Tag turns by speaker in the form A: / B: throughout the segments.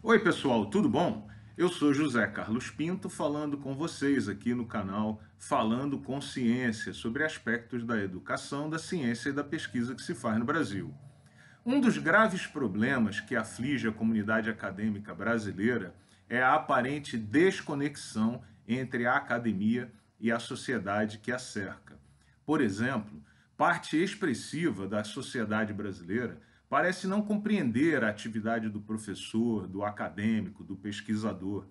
A: Oi, pessoal, tudo bom? Eu sou José Carlos Pinto falando com vocês aqui no canal Falando com Ciência sobre aspectos da educação, da ciência e da pesquisa que se faz no Brasil. Um dos graves problemas que aflige a comunidade acadêmica brasileira é a aparente desconexão entre a academia e a sociedade que a cerca. Por exemplo, parte expressiva da sociedade brasileira parece não compreender a atividade do professor, do acadêmico, do pesquisador.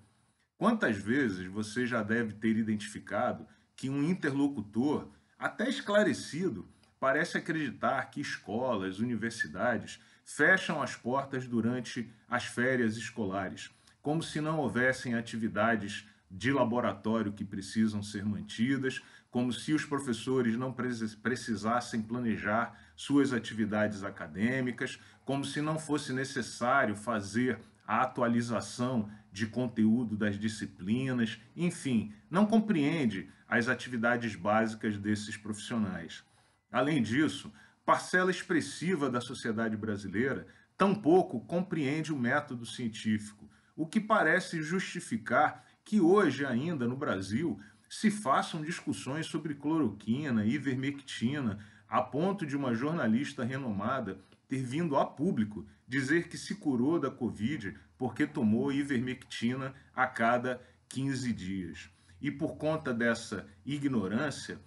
A: Quantas vezes você já deve ter identificado que um interlocutor, até esclarecido, parece acreditar que escolas, universidades fecham as portas durante as férias escolares, como se não houvessem atividades de laboratório que precisam ser mantidas, como se os professores não precisassem planejar suas atividades acadêmicas, como se não fosse necessário fazer a atualização de conteúdo das disciplinas, enfim, não compreende as atividades básicas desses profissionais. Além disso, parcela expressiva da sociedade brasileira tampouco compreende o método científico, o que parece justificar que hoje ainda no Brasil se façam discussões sobre cloroquina e ivermectina, a ponto de uma jornalista renomada ter vindo a público dizer que se curou da Covid porque tomou ivermectina a cada 15 dias. E por conta dessa ignorância,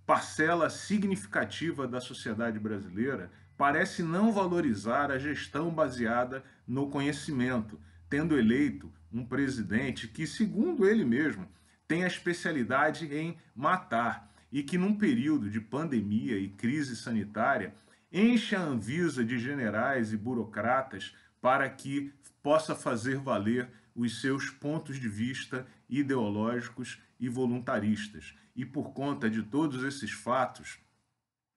A: parcela significativa da sociedade brasileira parece não valorizar a gestão baseada no conhecimento, tendo eleito um presidente que, segundo ele mesmo, tem a especialidade em matar e que, num período de pandemia e crise sanitária, enche a Anvisa de generais e burocratas para que possa fazer valer os seus pontos de vista ideológicos e voluntaristas. E por conta de todos esses fatos,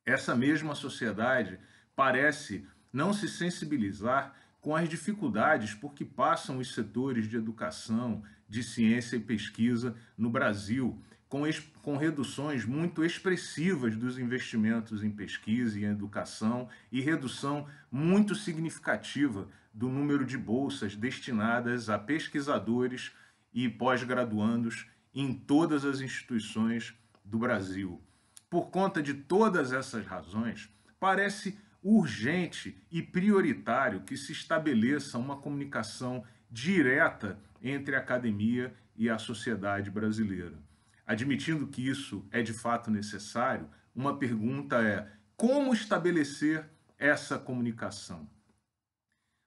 A: essa mesma sociedade parece não se sensibilizar com as dificuldades por que passam os setores de educação, de ciência e pesquisa no Brasil, com reduções muito expressivas dos investimentos em pesquisa e em educação e redução muito significativa do número de bolsas destinadas a pesquisadores e pós-graduandos em todas as instituições do Brasil. Por conta de todas essas razões, parece urgente e prioritário que se estabeleça uma comunicação direta entre a academia e a sociedade brasileira. Admitindo que isso é de fato necessário, uma pergunta é: como estabelecer essa comunicação?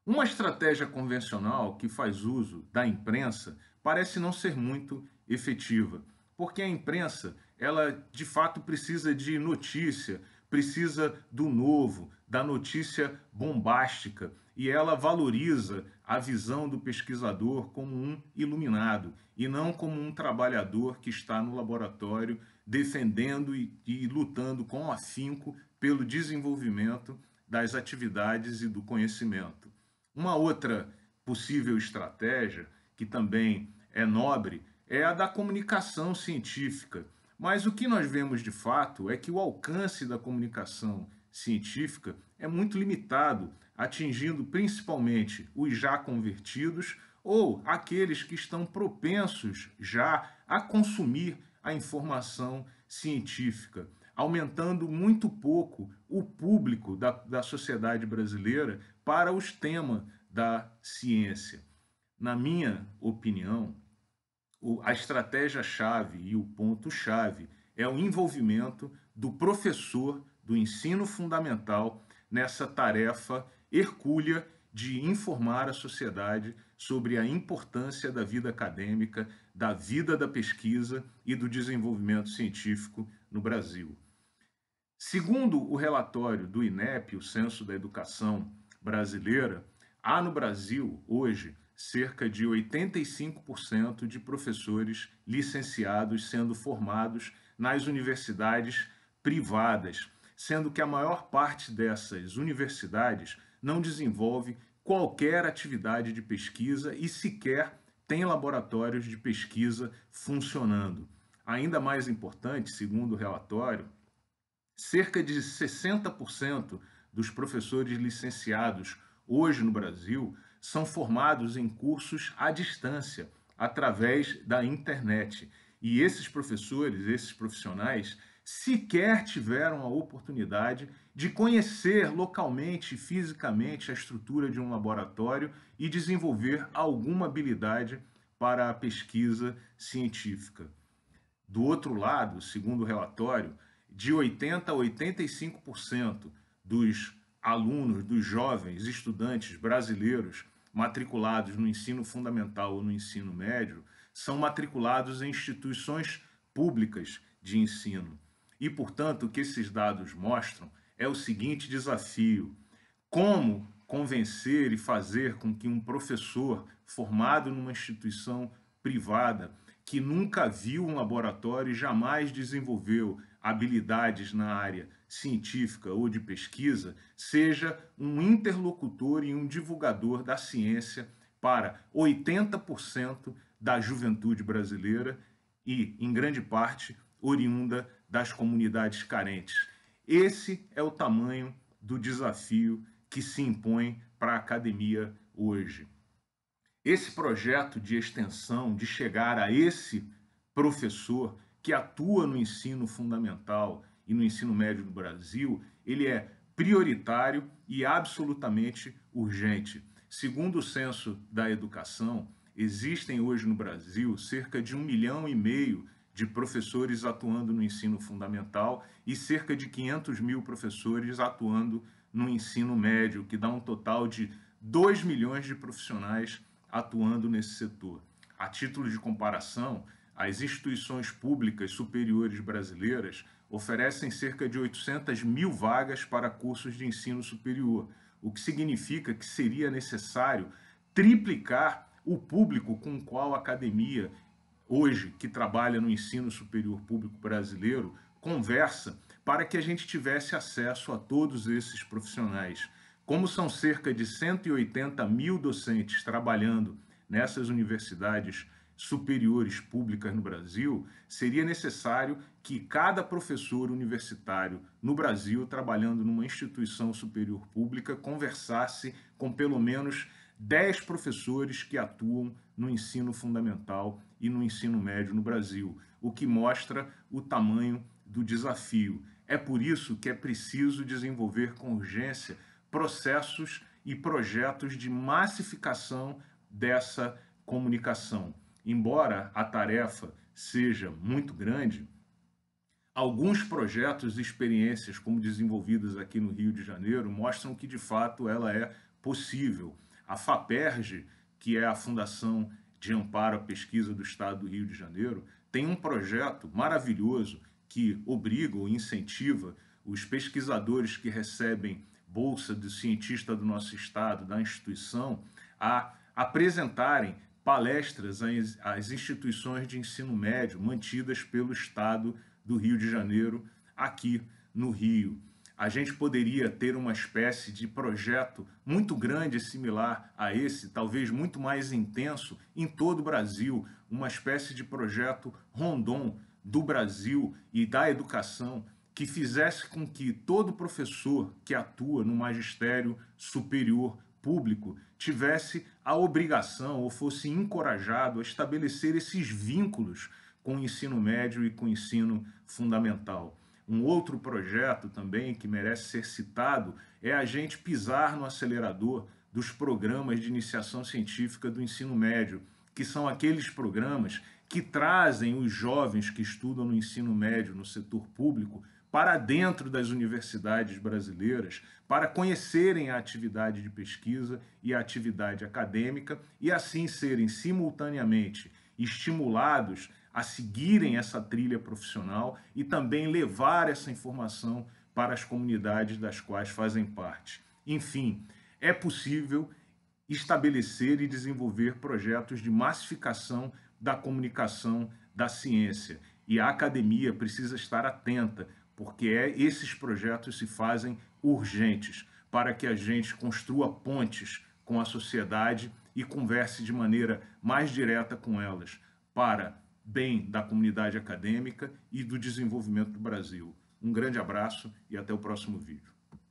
A: Uma estratégia convencional que faz uso da imprensa parece não ser muito efetiva, porque a imprensa, ela de fato precisa de notícia, precisa do novo, da notícia bombástica, e ela valoriza a visão do pesquisador como um iluminado e não como um trabalhador que está no laboratório defendendo e lutando com afinco pelo desenvolvimento das atividades e do conhecimento. Uma outra possível estratégia, que também é nobre, é a da comunicação científica. Mas o que nós vemos de fato é que o alcance da comunicação científica é muito limitado, atingindo principalmente os já convertidos ou aqueles que estão propensos já a consumir a informação científica, aumentando muito pouco o público da sociedade brasileira para os temas da ciência. Na minha opinião, a estratégia-chave e o ponto-chave é o envolvimento do professor do ensino fundamental nessa tarefa hercúlea de informar a sociedade sobre a importância da vida acadêmica, da vida da pesquisa e do desenvolvimento científico no Brasil. Segundo o relatório do INEP, o Censo da Educação Brasileira, há no Brasil, hoje, cerca de 85% de professores licenciados sendo formados nas universidades privadas, sendo que a maior parte dessas universidades não desenvolve qualquer atividade de pesquisa e sequer tem laboratórios de pesquisa funcionando. Ainda mais importante, segundo o relatório, cerca de 60% dos professores licenciados hoje no Brasil são formados em cursos à distância, através da internet. E esses professores, esses profissionais, sequer tiveram a oportunidade de conhecer localmente, fisicamente, a estrutura de um laboratório e desenvolver alguma habilidade para a pesquisa científica. Do outro lado, segundo o relatório, de 80% a 85% dos alunos, dos jovens estudantes brasileiros matriculados no ensino fundamental ou no ensino médio, são matriculados em instituições públicas de ensino. E, portanto, o que esses dados mostram é o seguinte desafio: como convencer e fazer com que um professor formado numa instituição privada, que nunca viu um laboratório e jamais desenvolveu habilidades na área científica ou de pesquisa, seja um interlocutor e um divulgador da ciência para 80% da juventude brasileira e, em grande parte, oriunda das comunidades carentes. Esse é o tamanho do desafio que se impõe para a academia hoje. Esse projeto de extensão, de chegar a esse professor que atua no ensino fundamental e no ensino médio do Brasil, ele é prioritário e absolutamente urgente. Segundo o Censo da Educação, existem hoje no Brasil cerca de 1,5 milhão de professores atuando no ensino fundamental e cerca de 500 mil professores atuando no ensino médio, que dá um total de 2 milhões de profissionais atuando nesse setor. A título de comparação, as instituições públicas superiores brasileiras oferecem cerca de 800 mil vagas para cursos de ensino superior, o que significa que seria necessário triplicar o público com o qual a academia, hoje, que trabalha no ensino superior público brasileiro, conversa para que a gente tivesse acesso a todos esses profissionais. Como são cerca de 180 mil docentes trabalhando nessas universidades superiores públicas no Brasil, seria necessário que cada professor universitário no Brasil, trabalhando numa instituição superior pública, conversasse com pelo menos 10 professores que atuam no ensino fundamental e no ensino médio no Brasil, o que mostra o tamanho do desafio. É por isso que é preciso desenvolver com urgência processos e projetos de massificação dessa comunicação. Embora a tarefa seja muito grande, alguns projetos e experiências, como desenvolvidas aqui no Rio de Janeiro, mostram que de fato ela é possível. A FAPERJ, que é a Fundação de Amparo à Pesquisa do Estado do Rio de Janeiro, tem um projeto maravilhoso que obriga ou incentiva os pesquisadores que recebem bolsa de cientista do nosso estado, da instituição, a apresentarem palestras às instituições de ensino médio mantidas pelo estado do Rio de Janeiro, aqui no Rio. A gente poderia ter uma espécie de projeto muito grande, similar a esse, talvez muito mais intenso, em todo o Brasil, uma espécie de projeto Rondon do Brasil e da educação, que fizesse com que todo professor que atua no magistério superior público tivesse a obrigação ou fosse encorajado a estabelecer esses vínculos com o ensino médio e com o ensino fundamental. Um outro projeto também que merece ser citado é a gente pisar no acelerador dos programas de iniciação científica do ensino médio, que são aqueles programas que trazem os jovens que estudam no ensino médio, no setor público, para dentro das universidades brasileiras, para conhecerem a atividade de pesquisa e a atividade acadêmica e assim serem simultaneamente estimulados a seguirem essa trilha profissional e também levar essa informação para as comunidades das quais fazem parte. Enfim, é possível estabelecer e desenvolver projetos de massificação da comunicação da ciência. E a academia precisa estar atenta, porque esses projetos se fazem urgentes para que a gente construa pontes com a sociedade e converse de maneira mais direta com elas, para bem da comunidade acadêmica e do desenvolvimento do Brasil. Um grande abraço e até o próximo vídeo.